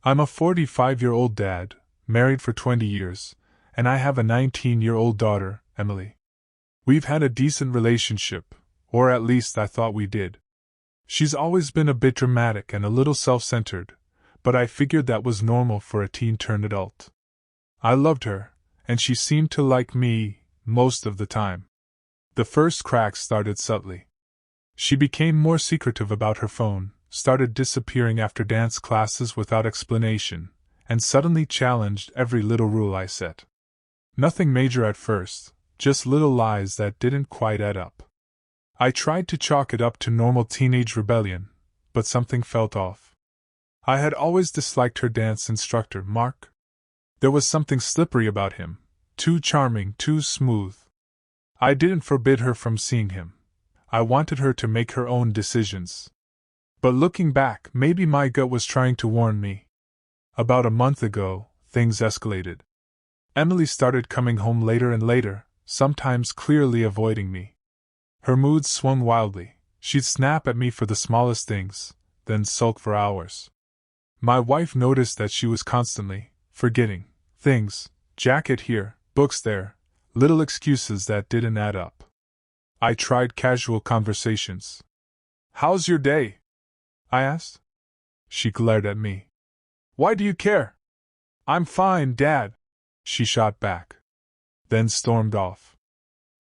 I'm a 45-year-old dad, married for 20 years, and I have a 19-year-old daughter, Emily. We've had a decent relationship, or at least I thought we did. She's always been a bit dramatic and a little self-centered, but I figured that was normal for a teen-turned-adult. I loved her, and she seemed to like me, most of the time. The first cracks started subtly. She became more secretive about her phone, started disappearing after dance classes without explanation, and suddenly challenged every little rule I set. Nothing major at first, just little lies that didn't quite add up. I tried to chalk it up to normal teenage rebellion, but something felt off. I had always disliked her dance instructor, Mark. There was something slippery about him, too charming, too smooth. I didn't forbid her from seeing him. I wanted her to make her own decisions. But looking back, maybe my gut was trying to warn me. About a month ago, things escalated. Emily started coming home later and later, sometimes clearly avoiding me. Her moods swung wildly. She'd snap at me for the smallest things, then sulk for hours. My wife noticed that she was constantly forgetting things, jacket here, books there, little excuses that didn't add up. I tried casual conversations. "How's your day?" I asked. She glared at me. "Why do you care?" "I'm fine, Dad," she shot back. Then stormed off.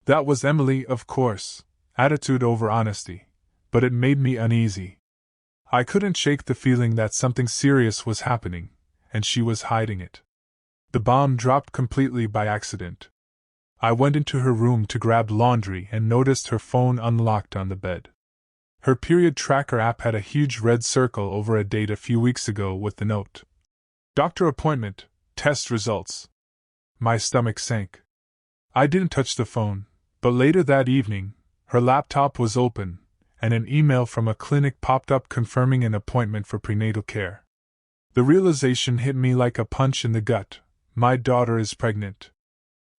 That was Emily, of course, attitude over honesty, but it made me uneasy. I couldn't shake the feeling that something serious was happening, and she was hiding it. The bomb dropped completely by accident. I went into her room to grab laundry and noticed her phone unlocked on the bed. Her period tracker app had a huge red circle over a date a few weeks ago with the note, "Doctor appointment, test results." My stomach sank. I didn't touch the phone, but later that evening, her laptop was open, and an email from a clinic popped up confirming an appointment for prenatal care. The realization hit me like a punch in the gut. My daughter is pregnant.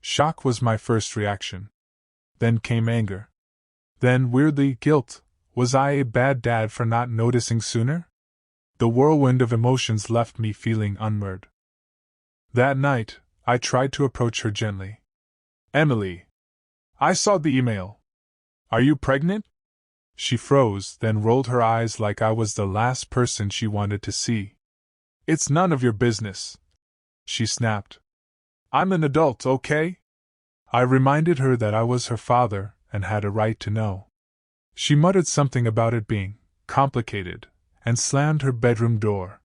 Shock was my first reaction. Then came anger. Then, weirdly, guilt. Was I a bad dad for not noticing sooner? The whirlwind of emotions left me feeling unmoored. That night, I tried to approach her gently. "Emily, I saw the email. Are you pregnant?" She froze, then rolled her eyes like I was the last person she wanted to see. "It's none of your business," she snapped. "I'm an adult, okay?" I reminded her that I was her father and had a right to know. She muttered something about it being complicated and slammed her bedroom door.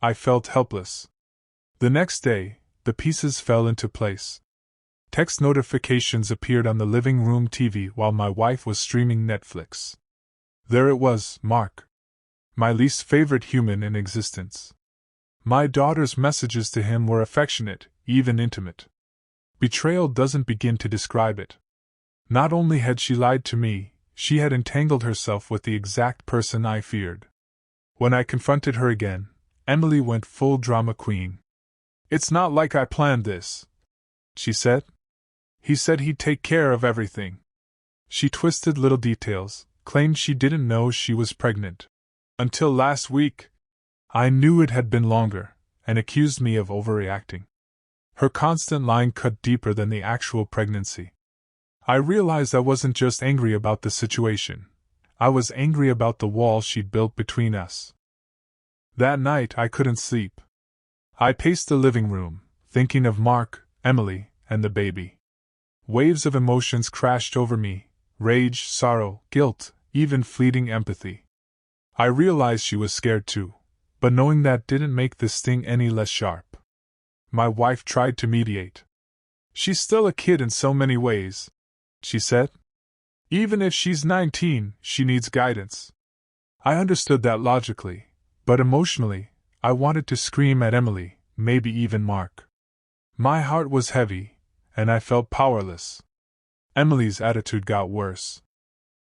I felt helpless. The next day, the pieces fell into place. Text notifications appeared on the living room TV while my wife was streaming Netflix. There it was, Mark. My least favorite human in existence. My daughter's messages to him were affectionate, even intimate. Betrayal doesn't begin to describe it. Not only had she lied to me, she had entangled herself with the exact person I feared. When I confronted her again, Emily went full drama queen. "It's not like I planned this," she said. "He said he'd take care of everything." She twisted little details, claimed she didn't know she was pregnant. "Until last week." I knew it had been longer, and accused me of overreacting. Her constant lying cut deeper than the actual pregnancy. I realized I wasn't just angry about the situation. I was angry about the wall she'd built between us. That night I couldn't sleep. I paced the living room, thinking of Mark, Emily, and the baby. Waves of emotions crashed over me: rage, sorrow, guilt, even fleeting empathy. I realized she was scared too, but knowing that didn't make the sting any less sharp. My wife tried to mediate. "She's still a kid in so many ways," she said. "Even if she's 19, she needs guidance." I understood that logically, but emotionally, I wanted to scream at Emily, maybe even Mark. My heart was heavy, and I felt powerless. Emily's attitude got worse.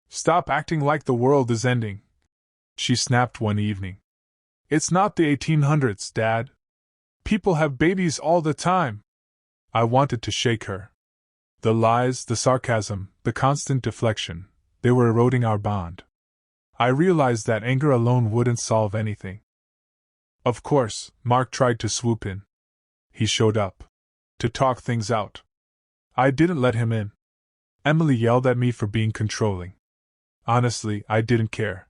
"Stop acting like the world is ending," she snapped one evening. "It's not the 1800s, Dad. People have babies all the time." I wanted to shake her. The lies, the sarcasm, the constant deflection, they were eroding our bond. I realized that anger alone wouldn't solve anything. Of course, Mark tried to swoop in. He showed up. To talk things out. I didn't let him in. Emily yelled at me for being controlling. Honestly, I didn't care.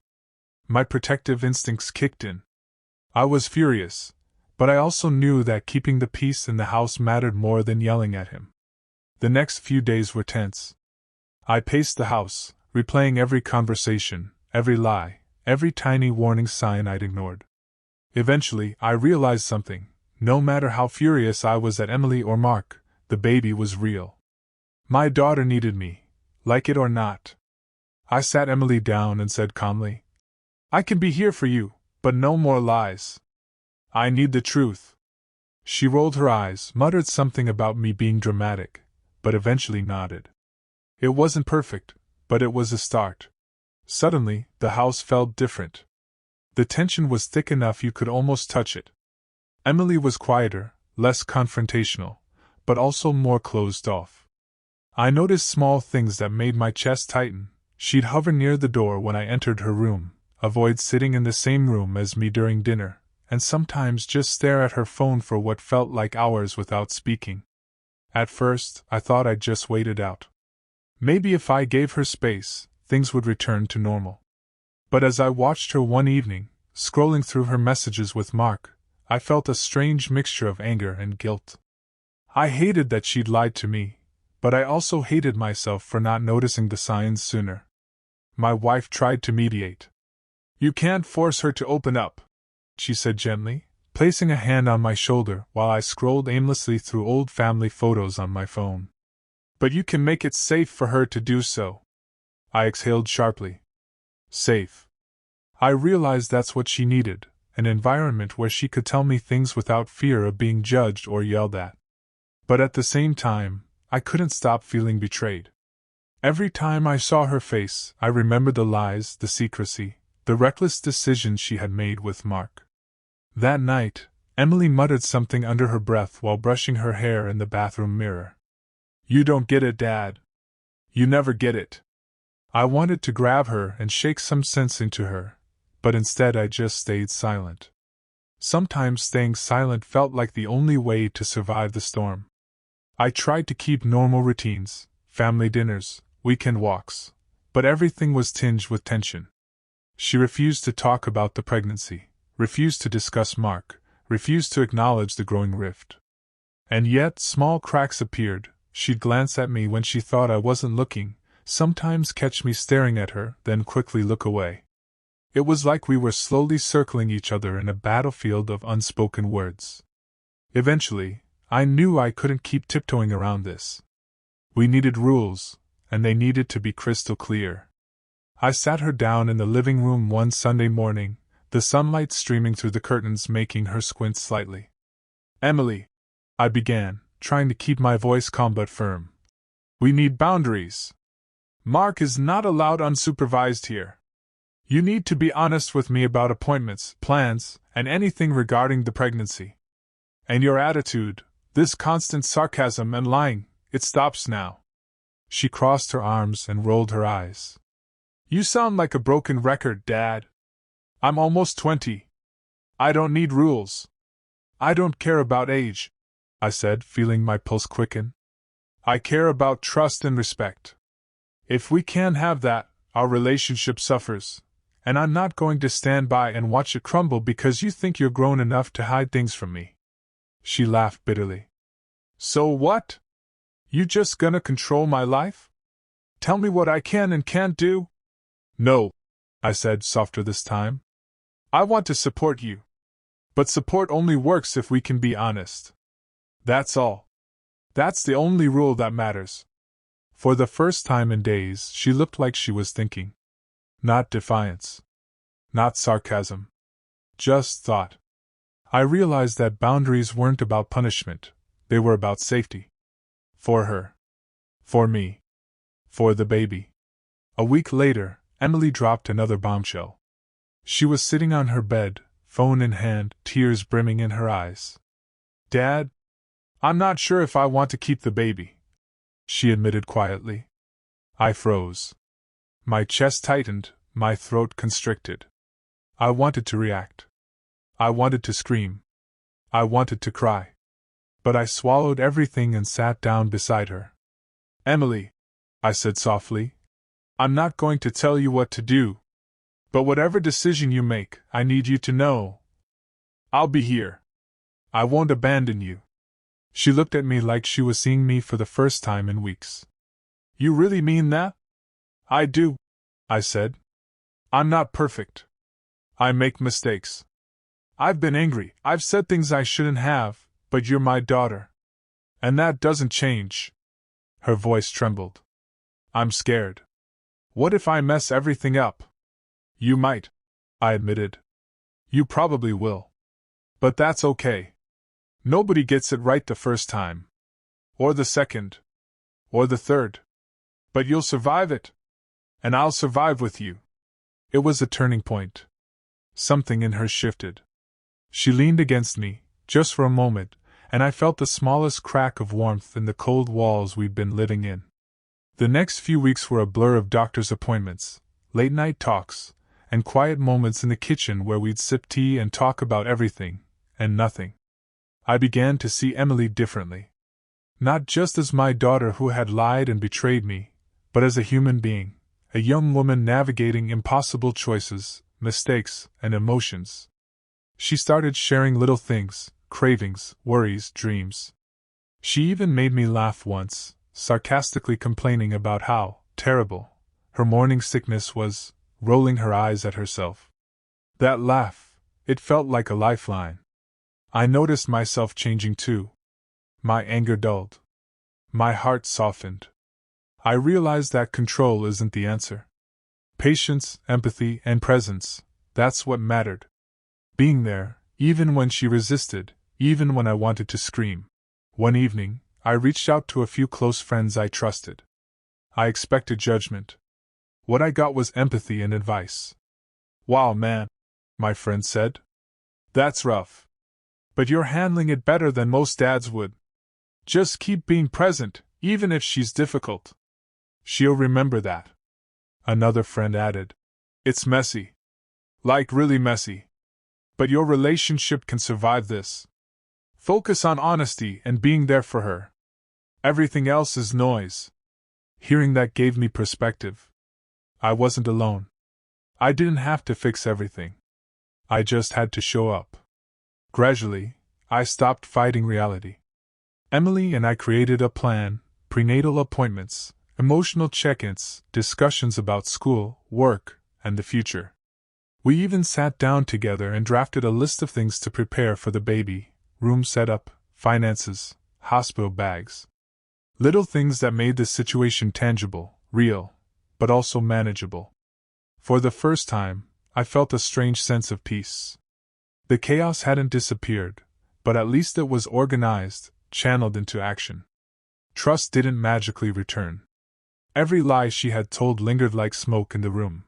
My protective instincts kicked in. I was furious, but I also knew that keeping the peace in the house mattered more than yelling at him. The next few days were tense. I paced the house, replaying every conversation, every lie, every tiny warning sign I'd ignored. Eventually, I realized something. No matter how furious I was at Emily or Mark, the baby was real. My daughter needed me, like it or not. I sat Emily down and said calmly, "I can be here for you, but no more lies. I need the truth." She rolled her eyes, muttered something about me being dramatic, but eventually nodded. It wasn't perfect, but it was a start. Suddenly, the house felt different. The tension was thick enough you could almost touch it. Emily was quieter, less confrontational, but also more closed off. I noticed small things that made my chest tighten. She'd hover near the door when I entered her room, avoid sitting in the same room as me during dinner, and sometimes just stare at her phone for what felt like hours without speaking. At first, I thought I'd just wait it out. Maybe if I gave her space, things would return to normal. But as I watched her one evening, scrolling through her messages with Mark, I felt a strange mixture of anger and guilt. I hated that she'd lied to me, but I also hated myself for not noticing the signs sooner. My wife tried to mediate. "You can't force her to open up," she said gently, placing a hand on my shoulder while I scrolled aimlessly through old family photos on my phone. "But you can make it safe for her to do so." I exhaled sharply. Safe. I realized that's what she needed, an environment where she could tell me things without fear of being judged or yelled at. But at the same time, I couldn't stop feeling betrayed. Every time I saw her face, I remembered the lies, the secrecy, the reckless decisions she had made with Mark. That night, Emily muttered something under her breath while brushing her hair in the bathroom mirror. "You don't get it, Dad. You never get it." I wanted to grab her and shake some sense into her, but instead I just stayed silent. Sometimes staying silent felt like the only way to survive the storm. I tried to keep normal routines, family dinners, weekend walks, but everything was tinged with tension. She refused to talk about the pregnancy, refused to discuss Mark, refused to acknowledge the growing rift. And yet, small cracks appeared. She'd glance at me when she thought I wasn't looking, sometimes catch me staring at her, then quickly look away. It was like we were slowly circling each other in a battlefield of unspoken words. Eventually, I knew I couldn't keep tiptoeing around this. We needed rules, and they needed to be crystal clear. I sat her down in the living room one Sunday morning, the sunlight streaming through the curtains making her squint slightly. "Emily," I began, trying to keep my voice calm but firm. "We need boundaries. Mark is not allowed unsupervised here. You need to be honest with me about appointments, plans, and anything regarding the pregnancy. And your attitude, this constant sarcasm and lying, it stops now." She crossed her arms and rolled her eyes. "You sound like a broken record, Dad. I'm almost 20. I don't need rules. I don't care about age," I said, feeling my pulse quicken. "I care about trust and respect. If we can't have that, our relationship suffers, and I'm not going to stand by and watch it crumble because you think you're grown enough to hide things from me." She laughed bitterly. "So what? You just gonna control my life? Tell me what I can and can't do?" "No," I said, softer this time. "I want to support you. But support only works if we can be honest. That's all. That's the only rule that matters." For the first time in days, she looked like she was thinking. Not defiance. Not sarcasm. Just thought. I realized that boundaries weren't about punishment, they were about safety. For her. For me. For the baby. A week later, Emily dropped another bombshell. She was sitting on her bed, phone in hand, tears brimming in her eyes. "Dad, I'm not sure if I want to keep the baby," she admitted quietly. I froze. My chest tightened, my throat constricted. I wanted to react. I wanted to scream. I wanted to cry. But I swallowed everything and sat down beside her. Emily, I said softly, I'm not going to tell you what to do. But whatever decision you make, I need you to know. I'll be here. I won't abandon you. She looked at me like she was seeing me for the first time in weeks. You really mean that? I do, I said. I'm not perfect. I make mistakes. I've been angry, I've said things I shouldn't have, but you're my daughter. And that doesn't change. Her voice trembled. I'm scared. What if I mess everything up? You might, I admitted. You probably will. But that's okay. Nobody gets it right the first time. Or the second. Or the third. But you'll survive it. And I'll survive with you. It was a turning point. Something in her shifted. She leaned against me, just for a moment, and I felt the smallest crack of warmth in the cold walls we'd been living in. The next few weeks were a blur of doctor's appointments, late-night talks, and quiet moments in the kitchen where we'd sip tea and talk about everything, and nothing. I began to see Emily differently. Not just as my daughter who had lied and betrayed me, but as a human being, a young woman navigating impossible choices, mistakes, and emotions. She started sharing little things, cravings, worries, dreams. She even made me laugh once, sarcastically complaining about how terrible her morning sickness was, rolling her eyes at herself. That laugh, it felt like a lifeline. I noticed myself changing too. My anger dulled. My heart softened. I realized that control isn't the answer. Patience, empathy, and presence, that's what mattered. Being there, even when she resisted, even when I wanted to scream. One evening, I reached out to a few close friends I trusted. I expected judgment. What I got was empathy and advice. Wow, man, my friend said. That's rough. But you're handling it better than most dads would. Just keep being present, even if she's difficult. She'll remember that. Another friend added. It's messy. Like really messy. But your relationship can survive this. Focus on honesty and being there for her. Everything else is noise. Hearing that gave me perspective. I wasn't alone. I didn't have to fix everything. I just had to show up. Gradually, I stopped fighting reality. Emily and I created a plan, prenatal appointments, emotional check-ins, discussions about school, work, and the future. We even sat down together and drafted a list of things to prepare for the baby, room setup, finances, hospital bags. Little things that made the situation tangible, real, but also manageable. For the first time, I felt a strange sense of peace. The chaos hadn't disappeared, but at least it was organized, channeled into action. Trust didn't magically return. Every lie she had told lingered like smoke in the room.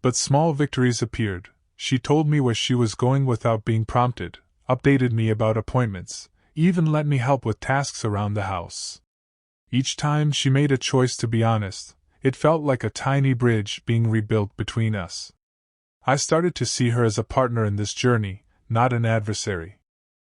But small victories appeared. She told me where she was going without being prompted, updated me about appointments, even let me help with tasks around the house. Each time she made a choice to be honest, it felt like a tiny bridge being rebuilt between us. I started to see her as a partner in this journey, not an adversary.